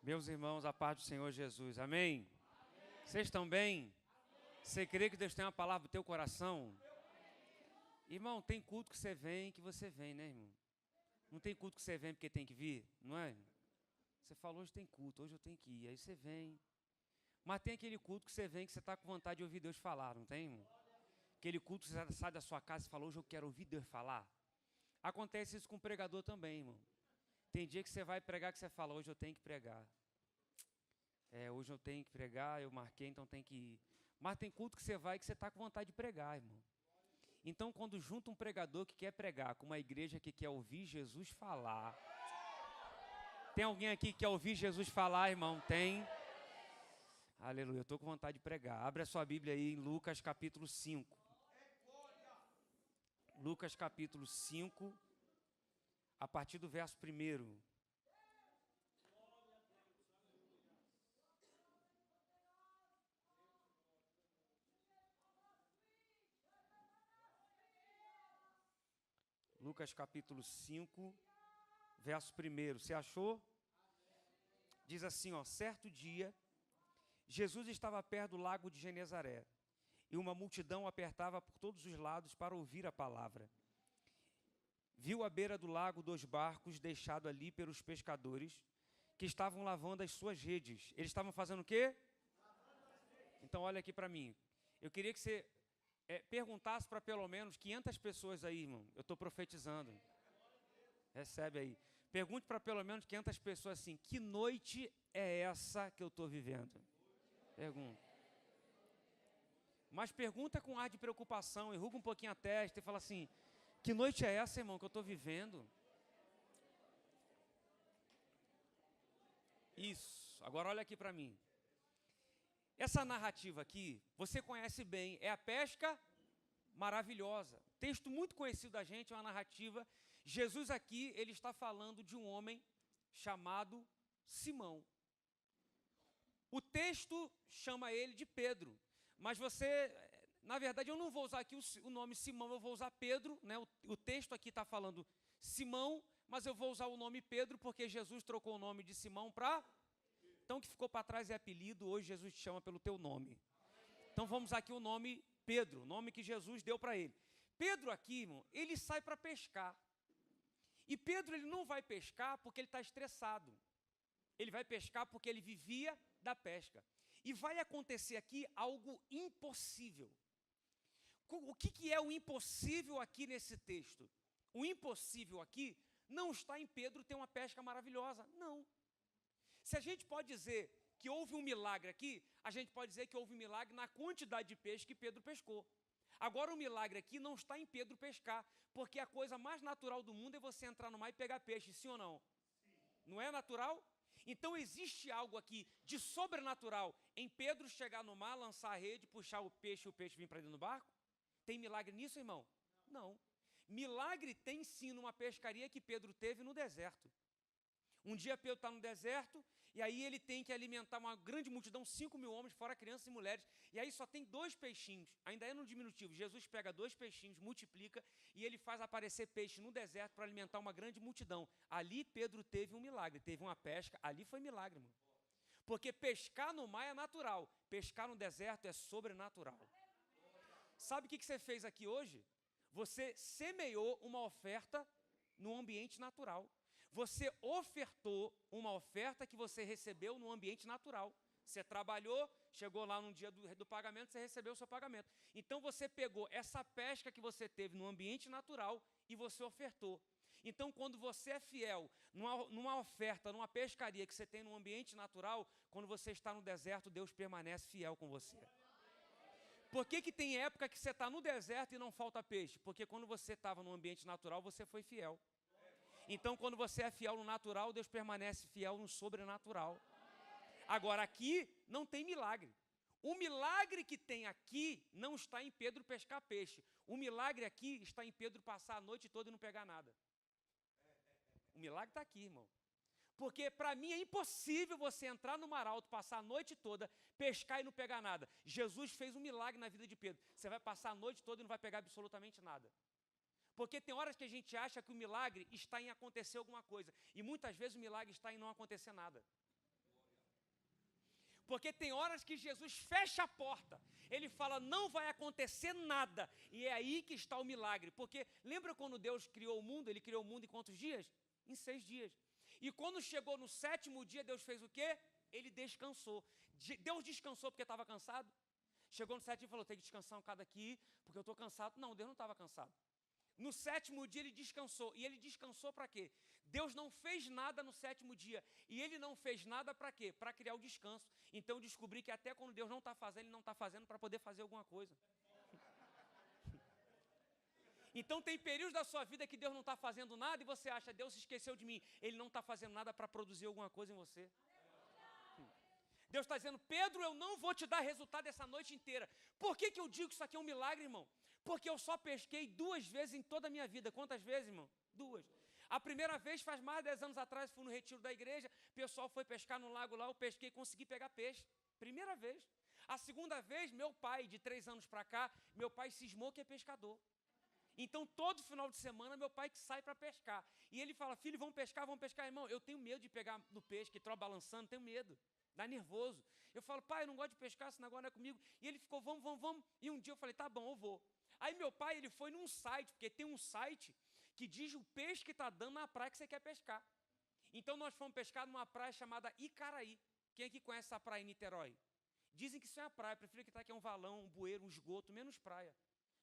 Meus irmãos, a paz do Senhor Jesus, amém? Vocês estão bem? Você crê que Deus tem uma palavra no teu coração? Irmão, tem culto que você vem, né, irmão? Não tem culto que você vem porque tem que vir, não é? Você falou, hoje tem culto, hoje eu tenho que ir, aí você vem. Mas tem aquele culto que você vem, que você está com vontade de ouvir Deus falar, não tem, irmão? Aquele culto que você sai da sua casa e fala, hoje eu quero ouvir Deus falar. Acontece isso com o pregador também, irmão. Tem dia que você vai pregar que você fala, hoje eu tenho que pregar. Hoje eu tenho que pregar, eu marquei, então tem que ir. Mas tem culto que você vai que você está com vontade de pregar, irmão. Então, quando junta um pregador que quer pregar com uma igreja que quer ouvir Jesus falar. Tem alguém aqui que quer ouvir Jesus falar, irmão? Tem? Aleluia, eu estou com vontade de pregar. Abre a sua Bíblia aí em Lucas capítulo 5. Lucas capítulo 5, a partir do verso 1. Lucas capítulo 5, verso 1. Você achou? Diz assim, ó, certo dia, Jesus estava perto do lago de Genezaré, e uma multidão apertava por todos os lados para ouvir a palavra. Viu à beira do lago 2 barcos deixados ali pelos pescadores, que estavam lavando as suas redes. Eles estavam fazendo o quê? Então olha aqui para mim. Eu queria que você perguntasse para pelo menos 500 pessoas aí, irmão. Eu estou profetizando. Recebe aí. Pergunte para pelo menos 500 pessoas assim, que noite é essa que eu estou vivendo? Pergunta. Mas pergunta com ar de preocupação, enruga um pouquinho a testa e fala assim, que noite é essa, irmão, que eu estou vivendo? Isso. Agora olha aqui para mim. Essa narrativa aqui, você conhece bem, é a pesca maravilhosa. Texto muito conhecido da gente, é uma narrativa. Jesus aqui, ele está falando de um homem chamado Simão. O texto chama ele de Pedro, mas na verdade eu não vou usar aqui o nome Simão, eu vou usar Pedro, né? O texto aqui está falando Simão, mas eu vou usar o nome Pedro porque Jesus trocou o nome de Simão para... Então o que ficou para trás é apelido, hoje Jesus te chama pelo teu nome. Então vamos aqui o nome Pedro, o nome que Jesus deu para ele. Pedro aqui, irmão, ele sai para pescar. E Pedro ele não vai pescar porque ele está estressado. Ele vai pescar porque ele vivia da pesca. E vai acontecer aqui algo impossível. O que é o impossível aqui nesse texto? O impossível aqui não está em Pedro ter uma pesca maravilhosa, não. Se a gente pode dizer que houve um milagre aqui, a gente pode dizer que houve um milagre na quantidade de peixe que Pedro pescou. Agora o milagre aqui não está em Pedro pescar, porque a coisa mais natural do mundo é você entrar no mar e pegar peixe, sim ou não? Sim. Não é natural? Então existe algo aqui de sobrenatural em Pedro chegar no mar, lançar a rede, puxar o peixe e o peixe vir para dentro do barco? Tem milagre nisso, irmão? Não. Milagre tem sim numa pescaria que Pedro teve no deserto. Um dia Pedro está no deserto e aí ele tem que alimentar uma grande multidão, 5.000 homens, fora crianças e mulheres. E aí só tem 2 peixinhos, ainda é no diminutivo. Jesus pega 2 peixinhos, multiplica e ele faz aparecer peixe no deserto para alimentar uma grande multidão. Ali Pedro teve um milagre, teve uma pesca, ali foi milagre, irmão. Porque pescar no mar é natural, pescar no deserto é sobrenatural. Sabe o que você fez aqui hoje? Você semeou uma oferta no ambiente natural. Você ofertou uma oferta que você recebeu no ambiente natural. Você trabalhou, chegou lá no dia do pagamento, você recebeu o seu pagamento. Então você pegou essa pesca que você teve no ambiente natural e você ofertou. Então quando você é fiel numa oferta, numa pescaria que você tem no ambiente natural, quando você está no deserto, Deus permanece fiel com você. Por que tem época que você está no deserto e não falta peixe? Porque quando você estava no ambiente natural, você foi fiel. Então, quando você é fiel no natural, Deus permanece fiel no sobrenatural. Agora, aqui não tem milagre. O milagre que tem aqui não está em Pedro pescar peixe. O milagre aqui está em Pedro passar a noite toda e não pegar nada. O milagre está aqui, irmão. Porque para mim é impossível você entrar no mar alto, passar a noite toda, pescar e não pegar nada. Jesus fez um milagre na vida de Pedro. Você vai passar a noite toda e não vai pegar absolutamente nada. Porque tem horas que a gente acha que o milagre está em acontecer alguma coisa. E muitas vezes o milagre está em não acontecer nada. Porque tem horas que Jesus fecha a porta. Ele fala, não vai acontecer nada. E é aí que está o milagre. Porque lembra quando Deus criou o mundo? Ele criou o mundo em quantos dias? Em 6 dias. E quando chegou no 7º dia, Deus fez o quê? Ele descansou. Deus descansou porque estava cansado? Chegou no 7º e falou, tem que descansar um cada aqui, porque eu estou cansado. Não, Deus não estava cansado. No 7º dia ele descansou. E ele descansou para quê? Deus não fez nada no 7º dia. E ele não fez nada para quê? Para criar o descanso. Então eu descobri que até quando Deus não está fazendo, ele não está fazendo para poder fazer alguma coisa. Então tem períodos da sua vida que Deus não está fazendo nada e você acha, Deus se esqueceu de mim. Ele não está fazendo nada para produzir alguma coisa em você. Deus está dizendo, Pedro, eu não vou te dar resultado essa noite inteira. Por que eu digo que isso aqui é um milagre, irmão? Porque eu só pesquei 2 vezes em toda a minha vida. Quantas vezes, irmão? 2. A primeira vez, faz mais de 10 anos atrás, fui no retiro da igreja, o pessoal foi pescar no lago lá, eu pesquei e consegui pegar peixe. Primeira vez. A segunda vez, meu pai, de 3 anos para cá, meu pai cismou que é pescador. Então, todo final de semana, meu pai que sai para pescar. E ele fala, filho, vamos pescar, irmão. Eu tenho medo de pegar no peixe, que troca balançando, tenho medo. Dá nervoso. Eu falo, pai, eu não gosto de pescar, esse negócio não é comigo. E ele ficou, vamos. E um dia eu falei, tá bom, eu vou. Aí meu pai, ele foi num site, porque tem um site que diz o peixe que está dando na praia que você quer pescar. Então nós fomos pescar numa praia chamada Icaraí. Quem aqui conhece essa praia em Niterói? Dizem que isso é a praia, prefiro acreditar que é um valão, um bueiro, um esgoto, menos praia.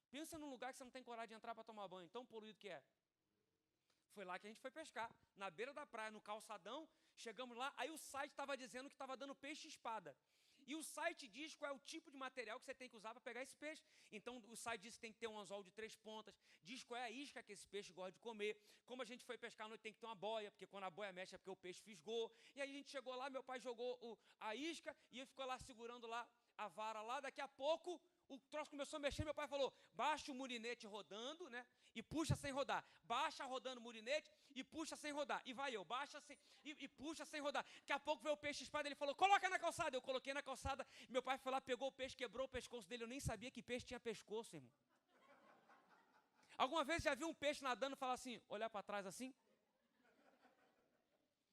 Pensa num lugar que você não tem coragem de entrar para tomar banho, tão poluído que é. Foi lá que a gente foi pescar, na beira da praia, no calçadão, chegamos lá, aí o site estava dizendo que estava dando peixe-espada. E o site diz qual é o tipo de material que você tem que usar para pegar esse peixe. Então o site diz que tem que ter um anzol de 3 pontas, diz qual é a isca que esse peixe gosta de comer. Como a gente foi pescar à noite, tem que ter uma boia, porque quando a boia mexe é porque o peixe fisgou. E aí a gente chegou lá, meu pai jogou a isca e ele ficou lá segurando lá a vara lá. Daqui a pouco o troço começou a mexer, meu pai falou, baixa o murinete rodando, né? E puxa sem rodar. Baixa rodando o murinete e puxa sem rodar. E vai eu, baixa sem, e puxa sem rodar. Daqui a pouco veio o peixe-espada, ele falou, coloca na calçada. Eu coloquei na calçada, meu pai foi lá, pegou o peixe, quebrou o pescoço dele. Eu nem sabia que peixe tinha pescoço, irmão. Alguma vez já viu um peixe nadando e falar assim, olhar para trás assim?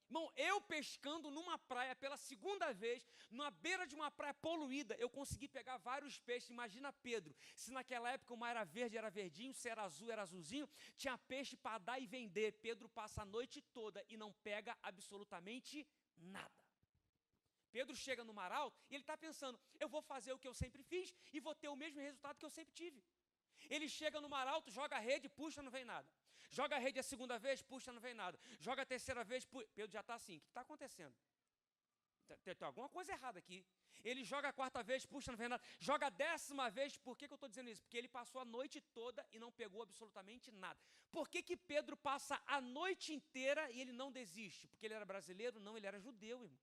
Irmão, eu pescando numa praia pela segunda vez, na beira de uma praia poluída, eu consegui pegar vários peixes. Imagina Pedro, se naquela época o mar era verde, era verdinho, se era azul, era azulzinho, tinha peixe para dar e vender. Pedro passa a noite toda e não pega absolutamente nada. Pedro chega no mar alto e ele está pensando, eu vou fazer o que eu sempre fiz e vou ter o mesmo resultado que eu sempre tive. Ele chega no mar alto, joga a rede, puxa, não vem nada. Joga a rede a segunda vez, puxa, não vem nada. Joga a terceira vez, puxa. Pedro já está assim, o que está acontecendo? Tem alguma coisa errada aqui. Ele joga a 4ª vez, puxa, não vem nada. Joga a 10ª vez, por que eu estou dizendo isso? Porque ele passou a noite toda e não pegou absolutamente nada. Por que Pedro passa a noite inteira e ele não desiste? Porque ele era brasileiro? Não, ele era judeu, irmão.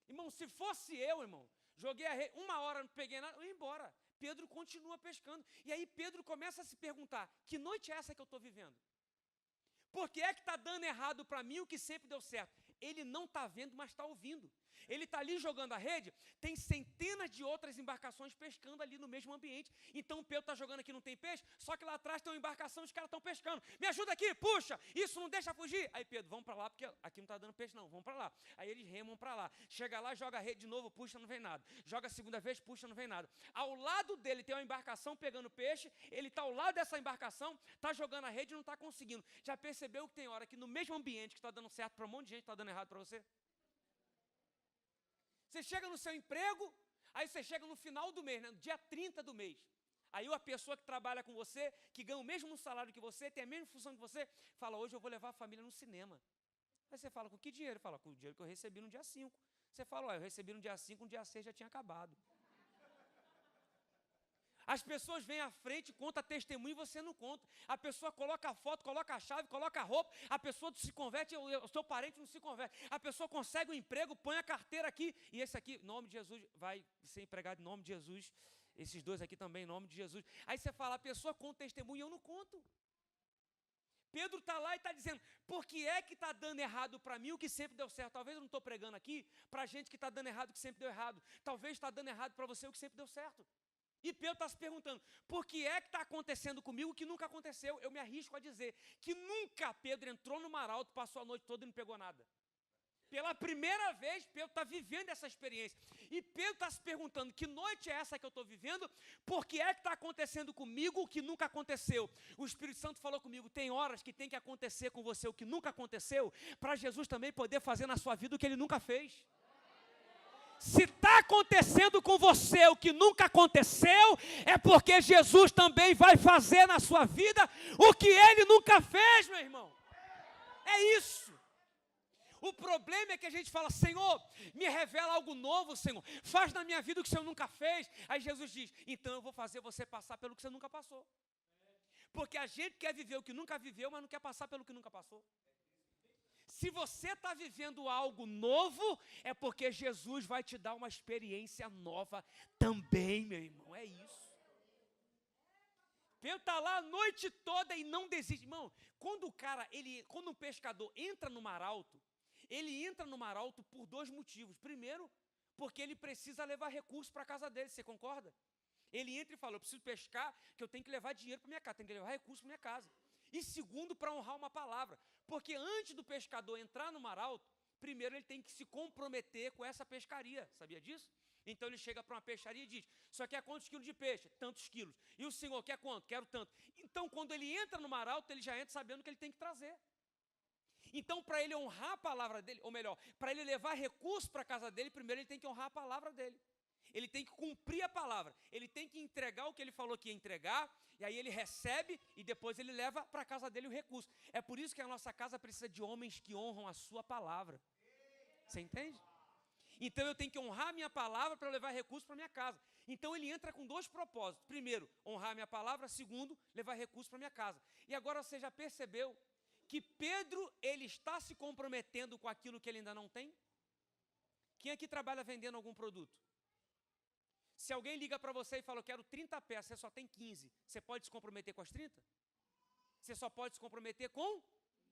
Irmão, se fosse eu, irmão, joguei a rede, 1 hora, não peguei nada, eu ia embora. Pedro continua pescando. E aí Pedro começa a se perguntar, que noite é essa que eu estou vivendo? Por que é que está dando errado para mim o que sempre deu certo? Ele não está vendo, mas está ouvindo. Ele está ali jogando a rede, tem centenas de outras embarcações pescando ali no mesmo ambiente. Então o Pedro está jogando aqui, não tem peixe, só que lá atrás tem uma embarcação e os caras estão pescando. Me ajuda aqui, puxa, isso não deixa fugir. Aí Pedro, vamos para lá, porque aqui não está dando peixe não, vamos para lá. Aí eles remam para lá. Chega lá, joga a rede de novo, puxa, não vem nada. Joga a segunda vez, puxa, não vem nada. Ao lado dele tem uma embarcação pegando peixe, ele está ao lado dessa embarcação, está jogando a rede e não está conseguindo. Já percebeu que tem hora que no mesmo ambiente que está dando certo para um monte de gente, está dando errado para você? Você chega no seu emprego, aí você chega no final do mês, né, no dia 30 do mês. Aí a pessoa que trabalha com você, que ganha o mesmo salário que você, tem a mesma função que você, fala, hoje eu vou levar a família no cinema. Aí você fala, com que dinheiro? Fala, com o dinheiro que eu recebi no dia 5. Você fala, eu recebi no dia 5, no dia 6 já tinha acabado. As pessoas vêm à frente, conta testemunho e você não conta. A pessoa coloca a foto, coloca a chave, coloca a roupa, a pessoa se converte, o seu parente não se converte. A pessoa consegue um emprego, põe a carteira aqui, e esse aqui, em nome de Jesus, vai ser empregado em nome de Jesus. Esses dois aqui também, em nome de Jesus. Aí você fala, a pessoa conta testemunho e eu não conto. Pedro está lá e está dizendo, por que é que está dando errado para mim o que sempre deu certo? Talvez eu não estou pregando aqui para gente que está dando errado o que sempre deu errado. Talvez está dando errado para você o que sempre deu certo. E Pedro está se perguntando, por que é que está acontecendo comigo o que nunca aconteceu? Eu me arrisco a dizer que nunca Pedro entrou no mar alto, passou a noite toda e não pegou nada. Pela primeira vez, Pedro está vivendo essa experiência. E Pedro está se perguntando, que noite é essa que eu estou vivendo? Por que é que está acontecendo comigo o que nunca aconteceu? O Espírito Santo falou comigo, tem horas que tem que acontecer com você o que nunca aconteceu, para Jesus também poder fazer na sua vida o que ele nunca fez. Se está acontecendo com você o que nunca aconteceu, é porque Jesus também vai fazer na sua vida o que ele nunca fez, meu irmão. É isso. O problema é que a gente fala, Senhor, me revela algo novo, Senhor. Faz na minha vida o que o Senhor nunca fez. Aí Jesus diz, então eu vou fazer você passar pelo que você nunca passou. Porque a gente quer viver o que nunca viveu, mas não quer passar pelo que nunca passou. Se você está vivendo algo novo, é porque Jesus vai te dar uma experiência nova também, meu irmão. É isso. Pedro está lá a noite toda e não desiste. Irmão, quando um pescador entra no mar alto, ele entra no mar alto por dois motivos. Primeiro, porque ele precisa levar recursos para a casa dele, você concorda? Ele entra e fala, eu preciso pescar, que eu tenho que levar dinheiro para minha casa, tenho que levar recursos para minha casa. E segundo, para honrar uma palavra. Porque antes do pescador entrar no mar alto, primeiro ele tem que se comprometer com essa pescaria, sabia disso? Então ele chega para uma peixaria e diz, só quer quantos quilos de peixe? Tantos quilos. E o senhor quer quanto? Quero tanto. Então quando ele entra no mar alto, ele já entra sabendo que ele tem que trazer. Então, para ele honrar a palavra dele, ou melhor, para ele levar recursos para a casa dele, primeiro ele tem que honrar a palavra dele. Ele tem que cumprir a palavra. Ele tem que entregar o que ele falou que ia entregar, e aí ele recebe e depois ele leva para a casa dele o recurso. É por isso que a nossa casa precisa de homens que honram a sua palavra. Você entende? Então eu tenho que honrar a minha palavra para levar recursos para a minha casa. Então ele entra com dois propósitos. Primeiro, honrar a minha palavra. Segundo, levar recursos para a minha casa. E agora você já percebeu que Pedro, ele está se comprometendo com aquilo que ele ainda não tem? Quem aqui trabalha vendendo algum produto? Se alguém liga para você e fala, eu quero 30 peças, você só tem 15, você pode se comprometer com as 30? Você só pode se comprometer com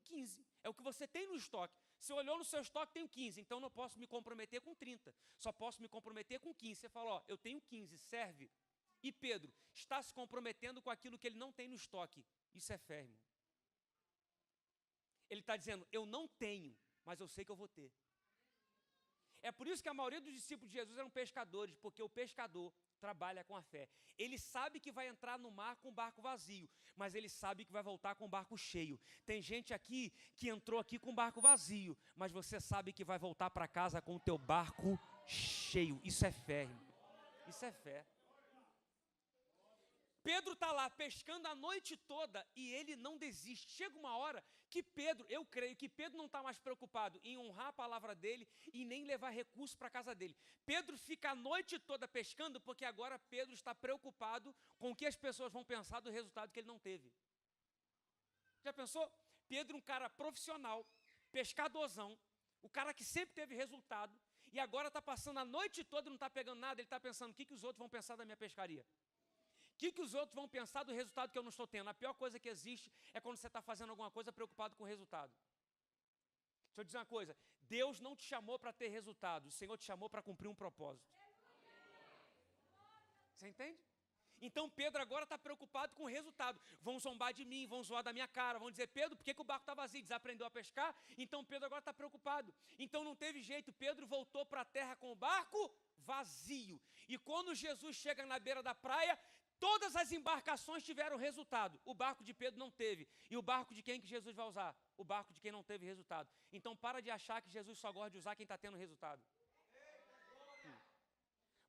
15. É o que você tem no estoque. Se olhou no seu estoque, tenho 15, então não posso me comprometer com 30. Só posso me comprometer com 15. Você fala, ó, eu tenho 15, serve. E Pedro está se comprometendo com aquilo que ele não tem no estoque. Isso é fé, irmão. Ele está dizendo, eu não tenho, mas eu sei que eu vou ter. É por isso que a maioria dos discípulos de Jesus eram pescadores, porque o pescador trabalha com a fé. Ele sabe que vai entrar no mar com o barco vazio, mas ele sabe que vai voltar com o barco cheio. Tem gente aqui que entrou aqui com o barco vazio, mas você sabe que vai voltar para casa com o teu barco cheio. Isso é fé, irmão. Isso é fé. Pedro está lá pescando a noite toda e ele não desiste. Chega uma hora que Pedro, eu creio que Pedro não está mais preocupado em honrar a palavra dele e nem levar recursos para a casa dele. Pedro fica a noite toda pescando porque agora Pedro está preocupado com o que as pessoas vão pensar do resultado que ele não teve. Já pensou? Pedro, um cara profissional, pescadorzão, o cara que sempre teve resultado e agora está passando a noite toda e não está pegando nada, ele está pensando, o que os outros vão pensar da minha pescaria? O que os outros vão pensar do resultado que eu não estou tendo? A pior coisa que existe é quando você está fazendo alguma coisa preocupado com o resultado. Deixa eu dizer uma coisa, Deus não te chamou para ter resultado, o Senhor te chamou para cumprir um propósito. Você entende? Então Pedro agora está preocupado com o resultado. Vão zombar de mim, vão zoar da minha cara, vão dizer, Pedro, por que o barco está vazio? Desaprendeu a pescar? Então Pedro agora está preocupado. Então não teve jeito, Pedro voltou para a terra com o barco vazio. E quando Jesus chega na beira da praia, todas as embarcações tiveram resultado. O barco de Pedro não teve. E o barco de quem que Jesus vai usar? O barco de quem não teve resultado. Então para de achar que Jesus só gosta de usar quem está tendo resultado.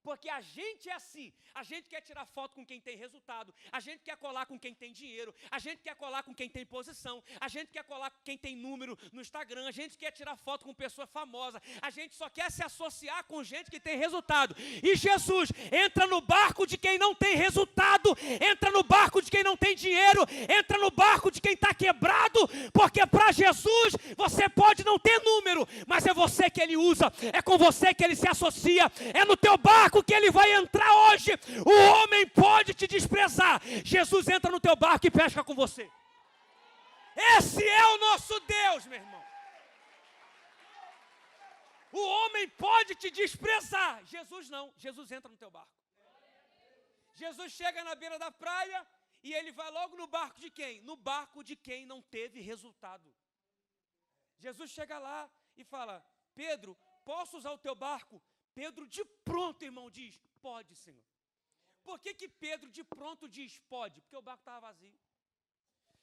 Porque a gente é assim, a gente quer tirar foto com quem tem resultado, a gente quer colar com quem tem dinheiro, a gente quer colar com quem tem posição, a gente quer colar com quem tem número no Instagram, a gente quer tirar foto com pessoa famosa, a gente só quer se associar com gente que tem resultado. E Jesus entra no barco de quem não tem resultado, entra no barco de quem não tem dinheiro, entra no barco de quem está quebrado, porque para Jesus você pode não ter número, mas é você que ele usa, é com você que ele se associa, é no teu barco que ele vai entrar hoje. O homem pode te desprezar, Jesus entra no teu barco e pesca com você. Esse é o nosso Deus, meu irmão. O homem pode te desprezar, Jesus não, Jesus entra no teu barco. Jesus chega na beira da praia e ele vai logo no barco de quem? No barco de quem não teve resultado. Jesus chega lá e fala, Pedro, posso usar o teu barco? Pedro de pronto, irmão, diz, pode, Senhor. Por que Pedro de pronto diz, pode? Porque o barco estava vazio.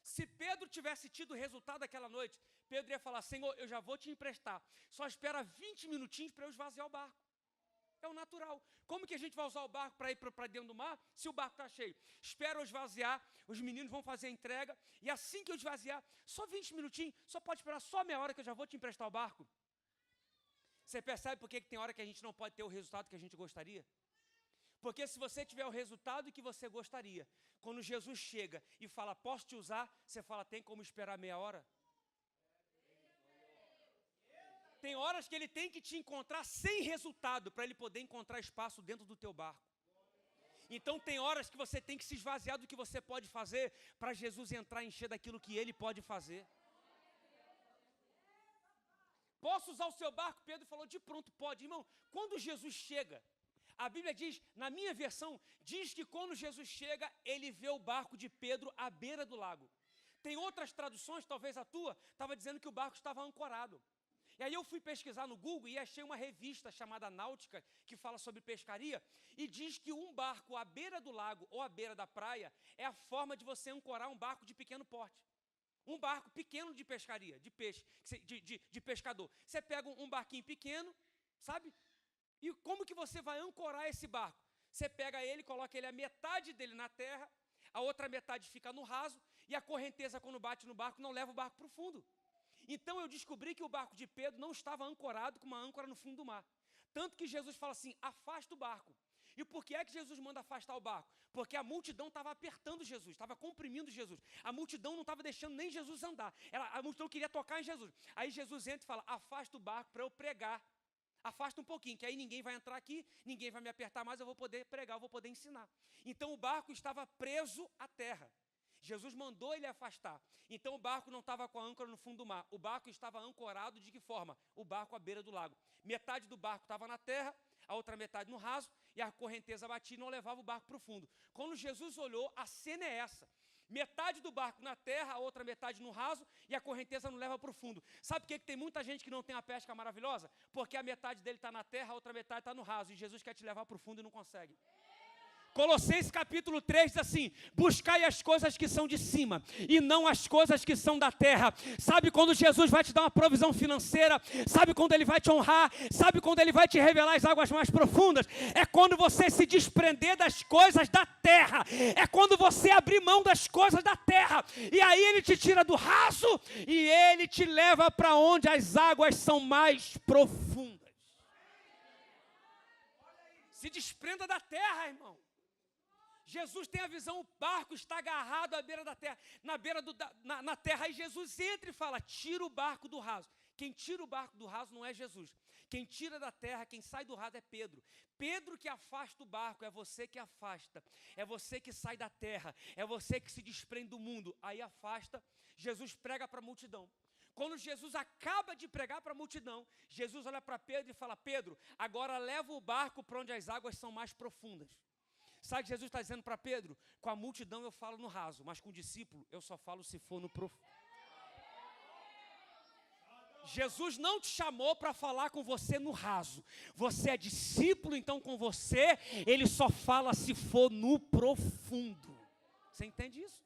Se Pedro tivesse tido o resultado daquela noite, Pedro ia falar, Senhor, eu já vou te emprestar, só espera 20 minutinhos para eu esvaziar o barco. É o natural. Como que a gente vai usar o barco para ir para dentro do mar, se o barco está cheio? Espera eu esvaziar, os meninos vão fazer a entrega, e assim que eu esvaziar, só 20 minutinhos, só pode esperar só meia hora que eu já vou te emprestar o barco. Você percebe por que tem hora que a gente não pode ter o resultado que a gente gostaria? Porque se você tiver o resultado que você gostaria, quando Jesus chega e fala, posso te usar? Você fala, tem como esperar meia hora? Tem horas que ele tem que te encontrar sem resultado, para ele poder encontrar espaço dentro do teu barco. Então tem horas que você tem que se esvaziar do que você pode fazer, para Jesus entrar e encher daquilo que ele pode fazer. Posso usar o seu barco? Pedro falou, de pronto, pode. Irmão, quando Jesus chega, a Bíblia diz, na minha versão, diz que quando Jesus chega, ele vê o barco de Pedro à beira do lago. Tem outras traduções, talvez a tua, estava dizendo que o barco estava ancorado. E aí eu fui pesquisar no Google e achei uma revista chamada Náutica, que fala sobre pescaria, e diz que um barco à beira do lago ou à beira da praia é a forma de você ancorar um barco de pequeno porte. Um barco pequeno de pescaria, de peixe, de pescador. Você pega um barquinho pequeno, sabe? E como que você vai ancorar esse barco? Você pega ele, coloca ele a metade dele na terra, a outra metade fica no raso, e a correnteza, quando bate no barco, não leva o barco para o fundo. Então eu descobri que o barco de Pedro não estava ancorado com uma âncora no fundo do mar. Tanto que Jesus fala assim, afasta o barco. E por que é que Jesus manda afastar o barco? Porque a multidão estava apertando Jesus, estava comprimindo Jesus. A multidão não estava deixando nem Jesus andar. A multidão queria tocar em Jesus. Aí Jesus entra e fala, afasta o barco para eu pregar. Afasta um pouquinho, que aí ninguém vai entrar aqui, ninguém vai me apertar mais, eu vou poder pregar, eu vou poder ensinar. Então o barco estava preso à terra. Jesus mandou ele afastar. Então o barco não estava com a âncora no fundo do mar. O barco estava ancorado de que forma? O barco à beira do lago. Metade do barco estava na terra, a outra metade no raso, e a correnteza batia e não levava o barco para o fundo. Quando Jesus olhou, a cena é essa. Metade do barco na terra, a outra metade no raso, e a correnteza não leva para o fundo. Sabe por que tem muita gente que não tem a pesca maravilhosa? Porque a metade dele está na terra, a outra metade está no raso, e Jesus quer te levar para o fundo e não consegue. Colossenses capítulo 3 diz assim, buscai as coisas que são de cima e não as coisas que são da terra. Sabe quando Jesus vai te dar uma provisão financeira? Sabe quando ele vai te honrar? Sabe quando ele vai te revelar as águas mais profundas? É quando você se desprender das coisas da terra. É quando você abrir mão das coisas da terra. E aí ele te tira do raso e ele te leva para onde as águas são mais profundas. Se desprenda da terra, irmão. Jesus tem a visão, o barco está agarrado à beira da terra, na terra, aí Jesus entra e fala, tira o barco do raso. Quem tira o barco do raso não é Jesus. Quem tira da terra, quem sai do raso é Pedro. Pedro que afasta o barco, é você que afasta. É você que sai da terra, é você que se desprende do mundo. Aí afasta, Jesus prega para a multidão. Quando Jesus acaba de pregar para a multidão, Jesus olha para Pedro e fala, Pedro, agora leva o barco para onde as águas são mais profundas. Sabe o que Jesus está dizendo para Pedro? Com a multidão eu falo no raso, mas com o discípulo eu só falo se for no profundo. Jesus não te chamou para falar com você no raso. Você é discípulo, então com você ele só fala se for no profundo. Você entende isso?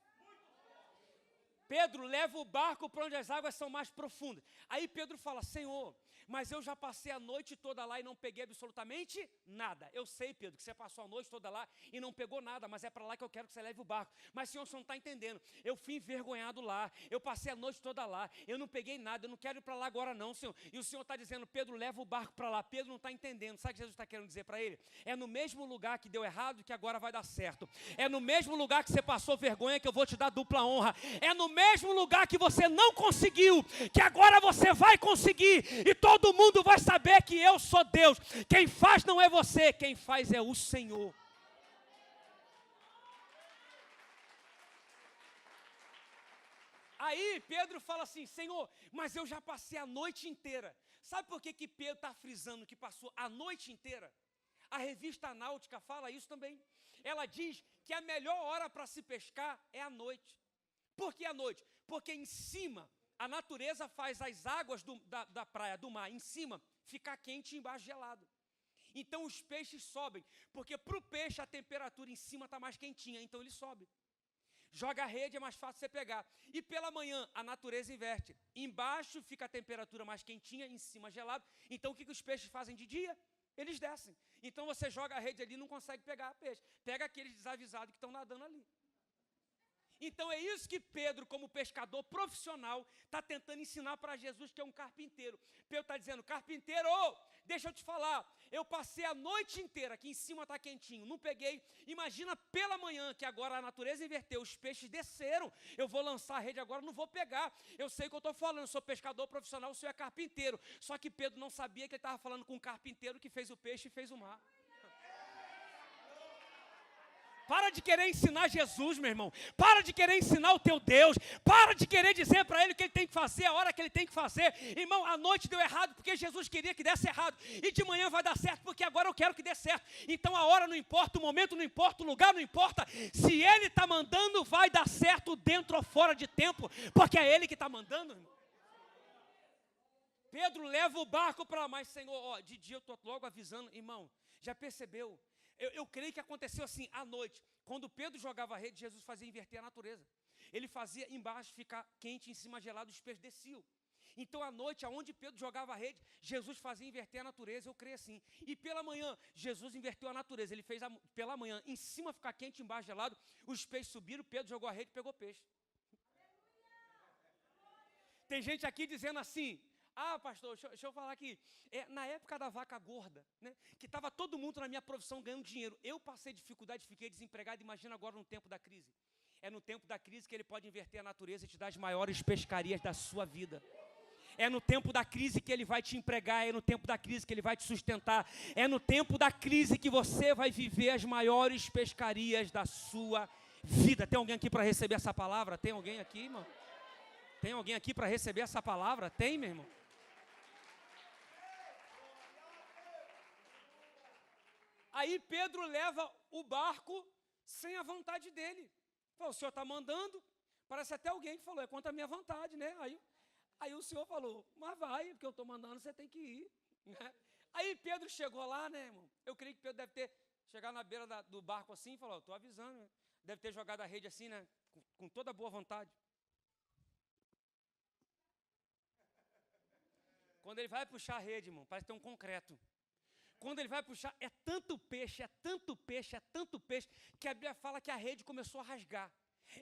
Pedro leva o barco para onde as águas são mais profundas. Aí Pedro fala, Senhor, mas eu já passei a noite toda lá e não peguei absolutamente nada. Eu sei, Pedro, que você passou a noite toda lá e não pegou nada, mas é para lá que eu quero que você leve o barco. Mas, Senhor, você não está entendendo. Eu fui envergonhado lá, eu passei a noite toda lá, eu não peguei nada, eu não quero ir para lá agora não, Senhor. E o Senhor está dizendo, Pedro, leva o barco para lá. Pedro não está entendendo. Sabe o que Jesus está querendo dizer para ele? É no mesmo lugar que deu errado que agora vai dar certo. É no mesmo lugar que você passou vergonha que eu vou te dar dupla honra. É no mesmo lugar que você não conseguiu, que agora você vai conseguir. E todo mundo vai saber que eu sou Deus. Quem faz não é você, quem faz é o Senhor. Aí Pedro fala assim, Senhor, mas eu já passei a noite inteira. Sabe por que Pedro está frisando que passou a noite inteira? A revista Náutica fala isso também. Ela diz que a melhor hora para se pescar é à noite. Por que à noite? Porque em cima a natureza faz as águas da praia, do mar, em cima, ficar quente e embaixo gelado. Então os peixes sobem, porque para o peixe a temperatura em cima está mais quentinha, então ele sobe. Joga a rede, é mais fácil você pegar. E pela manhã, a natureza inverte. Embaixo fica a temperatura mais quentinha, em cima gelado. Então o que os peixes fazem de dia? Eles descem. Então você joga a rede ali e não consegue pegar peixe. Pega aqueles desavisados que estão nadando ali. Então é isso que Pedro, como pescador profissional, está tentando ensinar para Jesus, que é um carpinteiro. Pedro está dizendo: carpinteiro, deixa eu te falar, eu passei a noite inteira, aqui em cima está quentinho, não peguei. Imagina pela manhã, que agora a natureza inverteu, os peixes desceram, eu vou lançar a rede agora, não vou pegar. Eu sei o que eu estou falando, eu sou pescador profissional, o senhor é carpinteiro. Só que Pedro não sabia que ele estava falando com um carpinteiro que fez o peixe e fez o mar. Para de querer ensinar Jesus, meu irmão. Para de querer ensinar o teu Deus. Para de querer dizer para ele o que ele tem que fazer, a hora que ele tem que fazer. Irmão, a noite deu errado porque Jesus queria que desse errado. E de manhã vai dar certo porque agora eu quero que dê certo. Então a hora não importa, o momento não importa, o lugar não importa. Se ele está mandando, vai dar certo dentro ou fora de tempo. Porque é ele que está mandando, irmão. Pedro leva o barco para lá. Mas, Senhor, de dia eu estou logo avisando. Irmão, já percebeu? Eu creio que aconteceu assim, à noite. Quando Pedro jogava a rede, Jesus fazia inverter a natureza. Ele fazia embaixo ficar quente, em cima gelado, os peixes desciam. Então, à noite, aonde Pedro jogava a rede, Jesus fazia inverter a natureza, eu creio assim. E pela manhã, Jesus inverteu a natureza. Ele fez pela manhã, em cima ficar quente, embaixo gelado, os peixes subiram, Pedro jogou a rede e pegou peixe. Tem gente aqui dizendo assim: pastor, deixa eu falar aqui. Na época da vaca gorda, né, que estava todo mundo na minha profissão ganhando dinheiro. Eu passei dificuldade, fiquei desempregado. Imagina agora no tempo da crise. É no tempo da crise que ele pode inverter a natureza e te dar as maiores pescarias da sua vida. É no tempo da crise que ele vai te empregar. É no tempo da crise que ele vai te sustentar. É no tempo da crise que você vai viver as maiores pescarias da sua vida. Tem alguém aqui para receber essa palavra? Tem alguém aqui, irmão? Tem alguém aqui para receber essa palavra? Tem, meu irmão? Aí Pedro leva o barco sem a vontade dele. Falou: o senhor está mandando? Parece até alguém que falou: é contra a minha vontade, né? Aí o senhor falou: mas vai, porque eu estou mandando, você tem que ir. Né? Aí Pedro chegou lá, né, irmão? Eu creio que Pedro deve ter chegado na beira do barco assim e falou: estou avisando. Né? Deve ter jogado a rede assim, né? Com toda boa vontade. Quando ele vai puxar a rede, irmão, parece ter um concreto. Quando ele vai puxar, é tanto peixe, que a Bíblia fala que a rede começou a rasgar.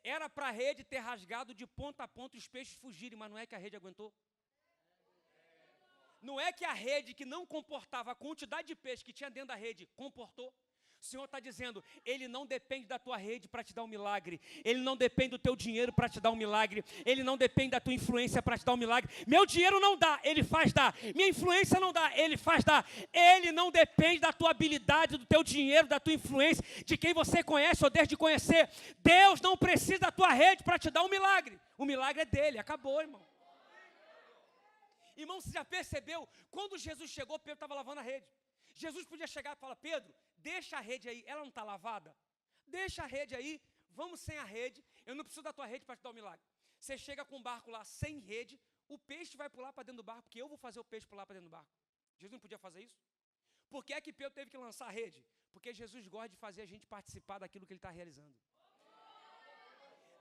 Era para a rede ter rasgado de ponta a ponta e os peixes fugirem, mas não é que a rede aguentou. Não é que a rede que não comportava a quantidade de peixe que tinha dentro da rede, comportou. O Senhor está dizendo: Ele não depende da tua rede para te dar um milagre. Ele não depende do teu dinheiro para te dar um milagre. Ele não depende da tua influência para te dar um milagre. Meu dinheiro não dá, Ele faz dar. Minha influência não dá, Ele faz dar. Ele não depende da tua habilidade, do teu dinheiro, da tua influência, de quem você conhece ou deixa de conhecer. Deus não precisa da tua rede para te dar um milagre. O milagre é dele, acabou, irmão. Irmão, você já percebeu? Quando Jesus chegou, Pedro estava lavando a rede. Jesus podia chegar e falar: Pedro, deixa a rede aí, ela não está lavada? Deixa a rede aí, vamos sem a rede, eu não preciso da tua rede para te dar um milagre. Você chega com um barco lá sem rede, o peixe vai pular para dentro do barco, porque eu vou fazer o peixe pular para dentro do barco. Jesus não podia fazer isso? Por que é que Pedro teve que lançar a rede? Porque Jesus gosta de fazer a gente participar daquilo que ele está realizando.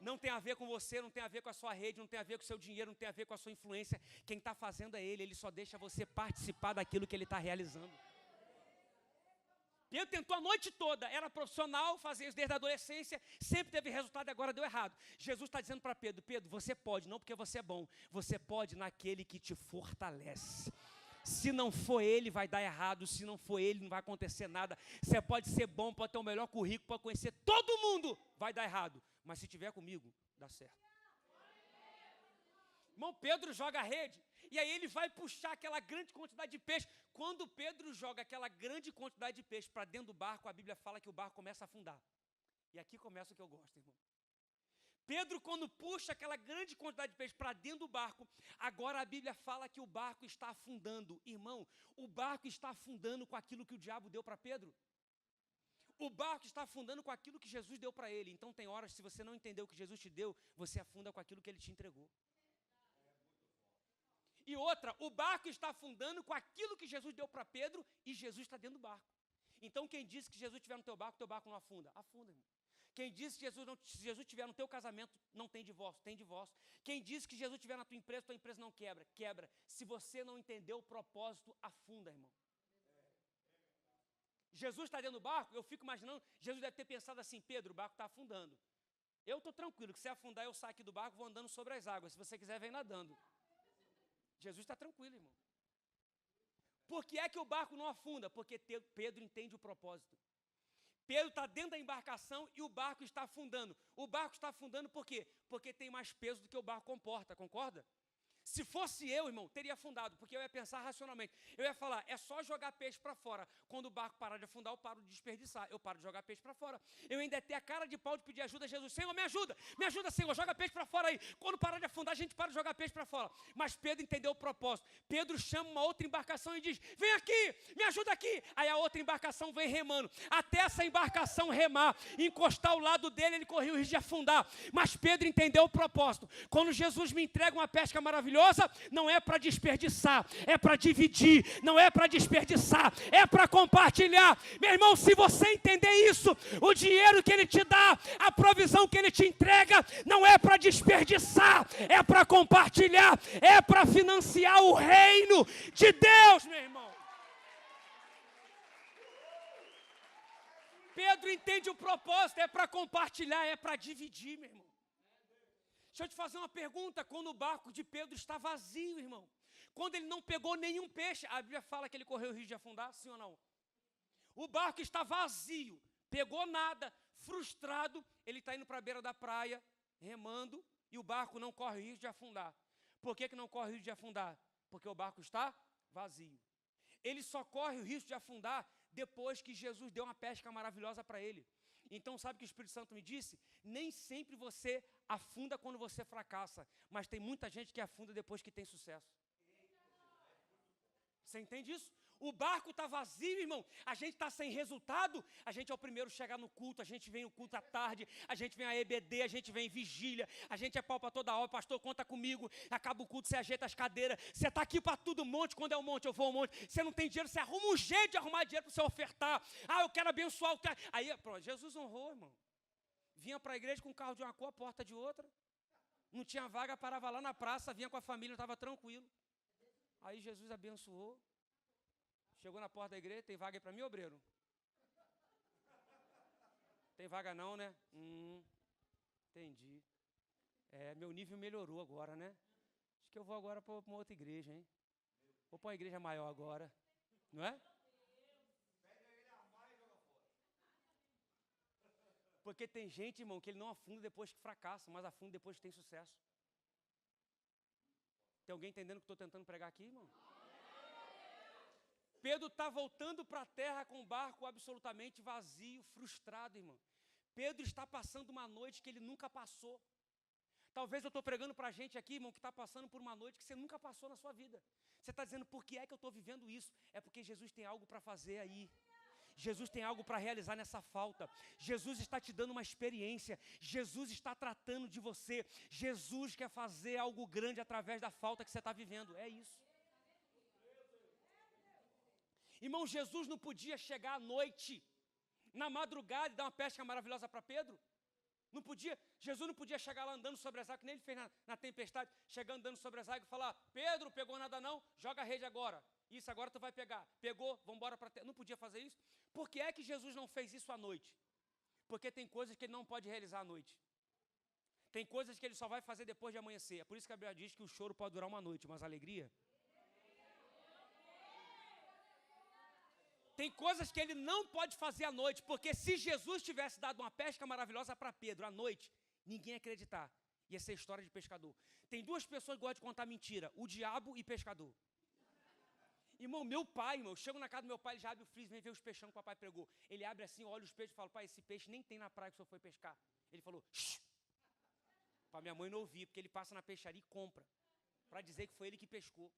Não tem a ver com você, não tem a ver com a sua rede, não tem a ver com o seu dinheiro, não tem a ver com a sua influência. Quem está fazendo é ele só deixa você participar daquilo que ele está realizando. Pedro tentou a noite toda, era profissional, fazia isso desde a adolescência, sempre teve resultado e agora deu errado. Jesus está dizendo para Pedro: Pedro, você pode, não porque você é bom, você pode naquele que te fortalece. Se não for ele, vai dar errado. Se não for ele, não vai acontecer nada. Você pode ser bom, pode ter o melhor currículo, pode conhecer todo mundo, vai dar errado. Mas se tiver comigo, dá certo. Irmão, Pedro joga a rede, e aí ele vai puxar aquela grande quantidade de peixe. Quando Pedro joga aquela grande quantidade de peixe para dentro do barco, a Bíblia fala que o barco começa a afundar. E aqui começa o que eu gosto, irmão. Pedro, quando puxa aquela grande quantidade de peixe para dentro do barco, agora a Bíblia fala que o barco está afundando. Irmão, o barco está afundando com aquilo que o diabo deu para Pedro. O barco está afundando com aquilo que Jesus deu para ele. Então tem horas, se você não entendeu o que Jesus te deu, você afunda com aquilo que ele te entregou. E outra, o barco está afundando com aquilo que Jesus deu para Pedro e Jesus está dentro do barco. Então, quem disse que Jesus estiver no teu barco não afunda? Afunda, irmão. Quem disse que se Jesus estiver no teu casamento, não tem divórcio? Tem divórcio. Quem disse que Jesus estiver na tua empresa não quebra? Quebra. Se você não entendeu o propósito, afunda, irmão. Jesus está dentro do barco, eu fico imaginando, Jesus deve ter pensado assim, Pedro, o barco está afundando. Eu estou tranquilo, que se afundar eu saio aqui do barco, vou andando sobre as águas. Se você quiser, vem nadando. Jesus está tranquilo, irmão. Por que é que o barco não afunda? Porque Pedro entende o propósito. Pedro está dentro da embarcação e o barco está afundando. O barco está afundando por quê? Porque tem mais peso do que o barco comporta, concorda? Se fosse eu, irmão, teria afundado, porque eu ia pensar racionalmente. Eu ia falar, é só jogar peixe para fora. Quando o barco parar de afundar, eu paro de desperdiçar. Eu paro de jogar peixe para fora. Eu ainda ia ter a cara de pau de pedir ajuda a Jesus. Senhor, me ajuda, Senhor, joga peixe para fora aí. Quando parar de afundar, a gente para de jogar peixe para fora. Mas Pedro entendeu o propósito. Pedro chama uma outra embarcação e diz, vem aqui, me ajuda aqui. Aí a outra embarcação vem remando. Até essa embarcação remar, encostar ao lado dele, ele corria o risco de afundar. Mas Pedro entendeu o propósito. Quando Jesus me entrega uma pesca maravilhosa, não é para desperdiçar, é para dividir, não é para desperdiçar, é para compartilhar. Meu irmão, se você entender isso, o dinheiro que ele te dá, a provisão que ele te entrega, não é para desperdiçar, é para compartilhar, é para financiar o reino de Deus, meu irmão. Pedro entende o propósito, é para compartilhar, é para dividir, meu irmão. Deixa eu te fazer uma pergunta, quando o barco de Pedro está vazio, irmão, quando ele não pegou nenhum peixe, a Bíblia fala que ele correu o risco de afundar, sim ou não? O barco está vazio, pegou nada, frustrado, ele está indo para a beira da praia, remando, e o barco não corre o risco de afundar. Por que não corre o risco de afundar? Porque o barco está vazio. Ele só corre o risco de afundar depois que Jesus deu uma pesca maravilhosa para ele. Então, sabe o que o Espírito Santo me disse? Nem sempre você afunda quando você fracassa, mas tem muita gente que afunda depois que tem sucesso. Você entende isso? O barco está vazio, irmão. A gente está sem resultado. A gente é o primeiro a chegar no culto. A gente vem no culto à tarde. A gente vem a EBD. A gente vem em vigília. A gente é pau para toda hora. Pastor, conta comigo. Acaba o culto, você ajeita as cadeiras. Você está aqui para tudo monte. Quando é um monte, eu vou um monte. Você não tem dinheiro, você arruma um jeito de arrumar dinheiro para você ofertar. Ah, eu quero abençoar o cara. Aí, pronto, Jesus honrou, irmão. Vinha para a igreja com um carro de uma cor, a porta de outra. Não tinha vaga, parava lá na praça. Vinha com a família, estava tranquilo. Aí Jesus abençoou. Chegou na porta da igreja, tem vaga aí para mim, obreiro? Tem vaga não, né? Entendi. Meu nível melhorou agora, né? Acho que eu vou agora para uma outra igreja, hein? Vou para uma igreja maior agora, não é? Porque tem gente, irmão, que ele não afunda depois que fracassa, mas afunda depois que tem sucesso. Tem alguém entendendo o que eu estou tentando pregar aqui, irmão? Pedro está voltando para a terra com o barco absolutamente vazio, frustrado, irmão. Pedro está passando uma noite que ele nunca passou. Talvez eu estou pregando para a gente aqui, irmão, que está passando por uma noite que você nunca passou na sua vida. Você está dizendo, por que é que eu estou vivendo isso? É porque Jesus tem algo para fazer aí. Jesus tem algo para realizar nessa falta. Jesus está te dando uma experiência. Jesus está tratando de você. Jesus quer fazer algo grande através da falta que você está vivendo. É isso. Irmão, Jesus não podia chegar à noite, na madrugada, e dar uma pesca maravilhosa para Pedro? Não podia? Jesus não podia chegar lá andando sobre as águas, que nem ele fez na tempestade, chegando andando sobre as águas e falar, Pedro, pegou nada não? Joga a rede agora. Isso, agora tu vai pegar. Pegou, vamos embora para a terra. Não podia fazer isso? Por que é que Jesus não fez isso à noite? Porque tem coisas que ele não pode realizar à noite. Tem coisas que ele só vai fazer depois de amanhecer. É por isso que a Bíblia diz que o choro pode durar uma noite, mas a alegria... Tem coisas que ele não pode fazer à noite, porque se Jesus tivesse dado uma pesca maravilhosa para Pedro à noite, ninguém ia acreditar. Ia ser história de pescador. Tem duas pessoas que gostam de contar mentira, o diabo e pescador. Irmão, meu pai, irmão, eu chego na casa do meu pai, ele já abre o freezer, vem ver os peixão que o papai pregou. Ele abre assim, olha os peixes e fala, pai, esse peixe nem tem na praia que o senhor foi pescar. Ele falou, shh, para minha mãe não ouvir, porque ele passa na peixaria e compra, para dizer que foi ele que pescou.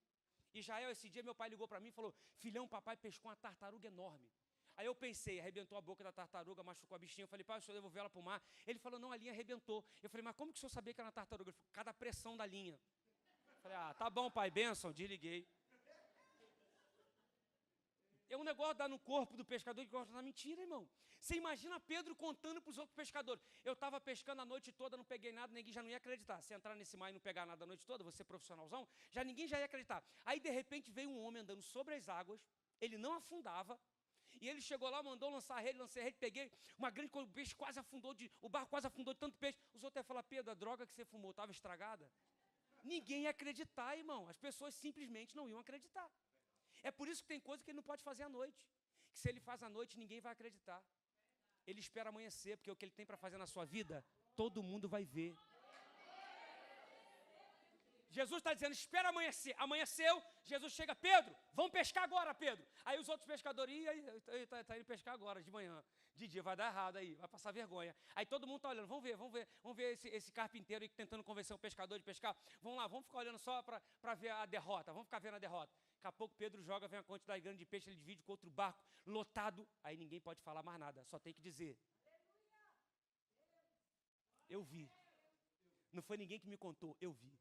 Israel, esse dia meu pai ligou para mim e falou, filhão, papai pescou uma tartaruga enorme. Aí eu pensei, arrebentou a boca da tartaruga, machucou a bichinha. Eu falei, pai, o senhor devolveu ela para o mar? Ele falou, não, a linha arrebentou. Eu falei, mas como que o senhor sabia que era uma tartaruga? Ele falou, cada pressão da linha. Falei, tá bom, pai, bênção, desliguei. É um negócio dar no corpo do pescador que gosta da mentira, irmão. Você imagina Pedro contando para os outros pescadores. Eu estava pescando a noite toda, não peguei nada, ninguém já não ia acreditar. Se entrar nesse mar e não pegar nada a noite toda, você profissionalzão, ninguém já ia acreditar. Aí, de repente, veio um homem andando sobre as águas, ele não afundava, e ele chegou lá, mandou lançar a rede, lancei a rede, peguei uma grande coisa, o peixe quase afundou, o barco quase afundou de tanto peixe. Os outros iam falar, Pedro, a droga que você fumou estava estragada? Ninguém ia acreditar, irmão. As pessoas simplesmente não iam acreditar. É por isso que tem coisa que ele não pode fazer à noite. Que se ele faz à noite, ninguém vai acreditar. Ele espera amanhecer, porque o que ele tem para fazer na sua vida, todo mundo vai ver. Jesus está dizendo, espera amanhecer. Amanheceu, Jesus chega, Pedro, vamos pescar agora, Pedro. Aí os outros pescadores, está indo pescar agora, de manhã. De dia, vai dar errado aí, vai passar vergonha. Aí todo mundo está olhando, vamos ver esse carpinteiro aí tentando convencer o pescador de pescar. Vamos lá, vamos ficar olhando só para ver a derrota, vamos ficar vendo a derrota. Daqui a pouco Pedro joga, vem uma quantidade grande de peixe, ele divide com outro barco, lotado. Aí ninguém pode falar mais nada, só tem que dizer. Eu vi. Não foi ninguém que me contou, eu vi.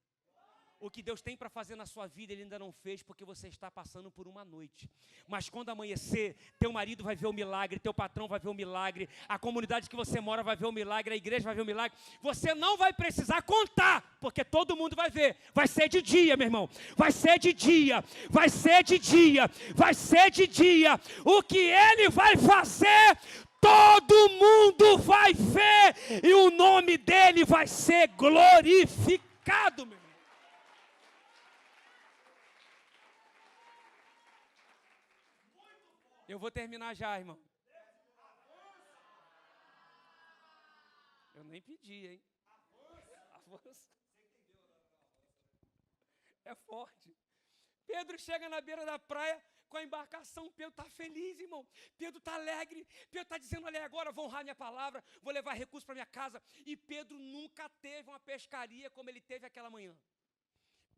O que Deus tem para fazer na sua vida, Ele ainda não fez, porque você está passando por uma noite. Mas quando amanhecer, teu marido vai ver o milagre, teu patrão vai ver o milagre, a comunidade que você mora vai ver o milagre, a igreja vai ver o milagre. Você não vai precisar contar, porque todo mundo vai ver. Vai ser de dia, meu irmão. Vai ser de dia, vai ser de dia, vai ser de dia. O que Ele vai fazer, todo mundo vai ver, e o nome dEle vai ser glorificado, meu irmão. Eu vou terminar já, irmão. Eu nem pedi, hein? Avança. É forte. Pedro chega na beira da praia com a embarcação. Pedro está feliz, irmão. Pedro está alegre. Pedro está dizendo, olha, agora vou honrar minha palavra, vou levar recursos para minha casa. E Pedro nunca teve uma pescaria como ele teve aquela manhã.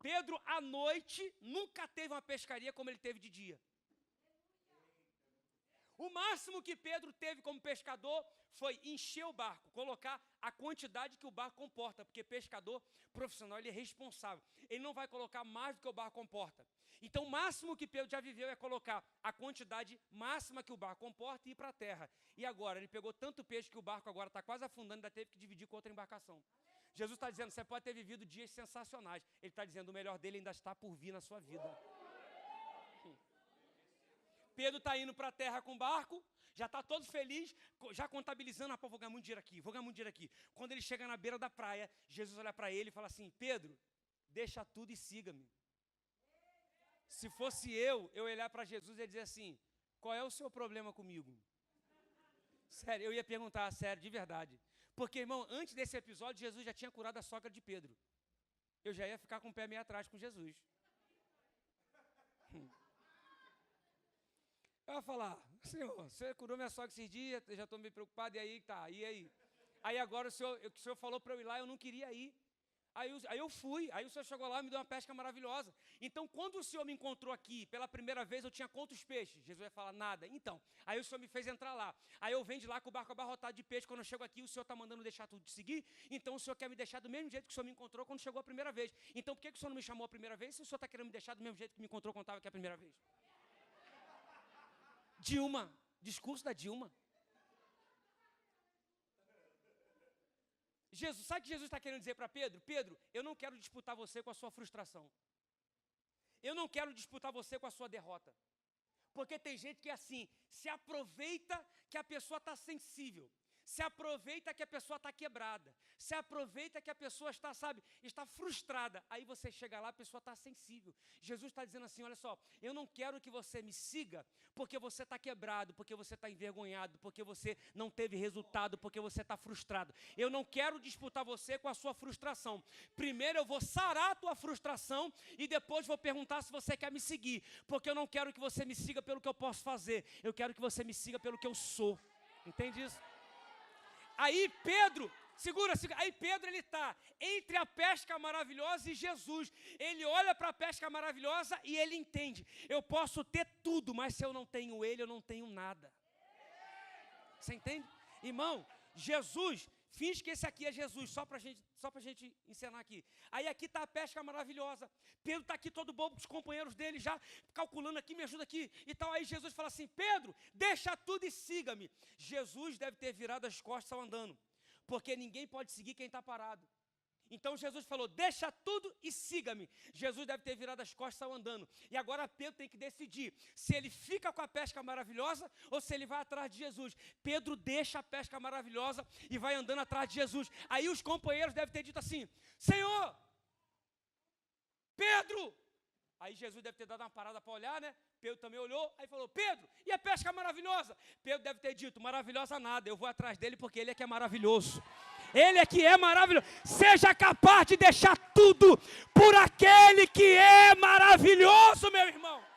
Pedro, à noite, nunca teve uma pescaria como ele teve de dia. O máximo que Pedro teve como pescador foi encher o barco, colocar a quantidade que o barco comporta, porque pescador profissional, ele é responsável. Ele não vai colocar mais do que o barco comporta. Então, o máximo que Pedro já viveu é colocar a quantidade máxima que o barco comporta e ir para a terra. E agora, ele pegou tanto peixe que o barco agora está quase afundando, ainda teve que dividir com outra embarcação. Jesus está dizendo, você pode ter vivido dias sensacionais. Ele está dizendo, o melhor dele ainda está por vir na sua vida. Pedro está indo para a terra com o barco, já está todo feliz, já contabilizando, vou ganhar muito dinheiro aqui, vou ganhar muito dinheiro aqui. Quando ele chega na beira da praia, Jesus olha para ele e fala assim, Pedro, deixa tudo e siga-me. Se fosse eu olhar para Jesus e ia dizer assim, qual é o seu problema comigo? Sério, eu ia perguntar, sério, de verdade. Porque, irmão, antes desse episódio, Jesus já tinha curado a sogra de Pedro. Eu já ia ficar com o pé meio atrás com Jesus. Eu ia falar, Senhor, você curou minha sogra esses dias, eu já estou meio preocupado, e aí, tá, e aí? Aí agora o senhor falou para eu ir lá, eu não queria ir. Aí eu fui, aí o senhor chegou lá e me deu uma pesca maravilhosa. Então, quando o senhor me encontrou aqui, pela primeira vez, eu tinha quantos peixes? Jesus vai falar, nada. Então, aí o senhor me fez entrar lá. Aí eu venho de lá com o barco abarrotado de peixe, quando eu chego aqui, o senhor está mandando deixar tudo de seguir, então o senhor quer me deixar do mesmo jeito que o senhor me encontrou quando chegou a primeira vez. Então, por que o senhor não me chamou a primeira vez, se o senhor está querendo me deixar do mesmo jeito que me encontrou quando estava aqui a primeira vez? Dilma, discurso da Dilma. Jesus, sabe o que Jesus está querendo dizer para Pedro? Pedro, eu não quero disputar você com a sua frustração. Eu não quero disputar você com a sua derrota. Porque tem gente que é assim, se aproveita que a pessoa está sensível. Se aproveita que a pessoa está quebrada. Se aproveita que a pessoa está, está frustrada. Aí você chega lá, a pessoa está sensível. Jesus está dizendo assim, olha só, eu não quero que você me siga porque você está quebrado, porque você está envergonhado, porque você não teve resultado, porque você está frustrado. Eu não quero disputar você com a sua frustração. Primeiro eu vou sarar a tua frustração e depois vou perguntar se você quer me seguir. Porque eu não quero que você me siga pelo que eu posso fazer. Eu quero que você me siga pelo que eu sou. Entende isso? Aí Pedro, segura, aí Pedro ele está entre a pesca maravilhosa e Jesus. Ele olha para a pesca maravilhosa e ele entende. Eu posso ter tudo, mas se eu não tenho ele, eu não tenho nada. Você entende? Irmão, Jesus finge que esse aqui é Jesus, só para gente encenar aqui. Aí aqui está a pesca maravilhosa. Pedro está aqui todo bobo com os companheiros dele, já calculando aqui, me ajuda aqui e tal. Aí Jesus fala assim, Pedro, deixa tudo e siga-me. Jesus deve ter virado as costas ao andando, porque ninguém pode seguir quem está parado. Então Jesus falou, deixa tudo e siga-me. Jesus deve ter virado as costas ao andando. E agora Pedro tem que decidir se ele fica com a pesca maravilhosa ou se ele vai atrás de Jesus. Pedro deixa a pesca maravilhosa e vai andando atrás de Jesus. Aí os companheiros devem ter dito assim, Senhor, Pedro. Aí Jesus deve ter dado uma parada para olhar, né? Pedro também olhou, aí falou, Pedro, e a pesca maravilhosa? Pedro deve ter dito, maravilhosa nada, eu vou atrás dele porque ele é que é maravilhoso. Ele é que é maravilhoso. Seja capaz de deixar tudo por aquele que é maravilhoso, meu irmão.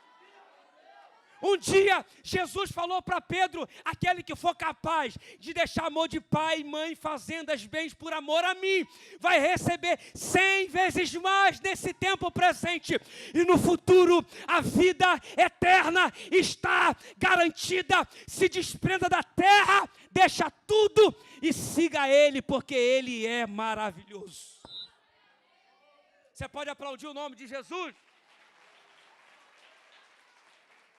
Um dia, Jesus falou para Pedro, aquele que for capaz de deixar amor de pai, mãe, fazendas, bens por amor a mim, vai receber 100 vezes mais nesse tempo presente. E no futuro, a vida eterna está garantida. Se desprenda da terra, deixa tudo e siga Ele, porque Ele é maravilhoso. Você pode aplaudir o nome de Jesus?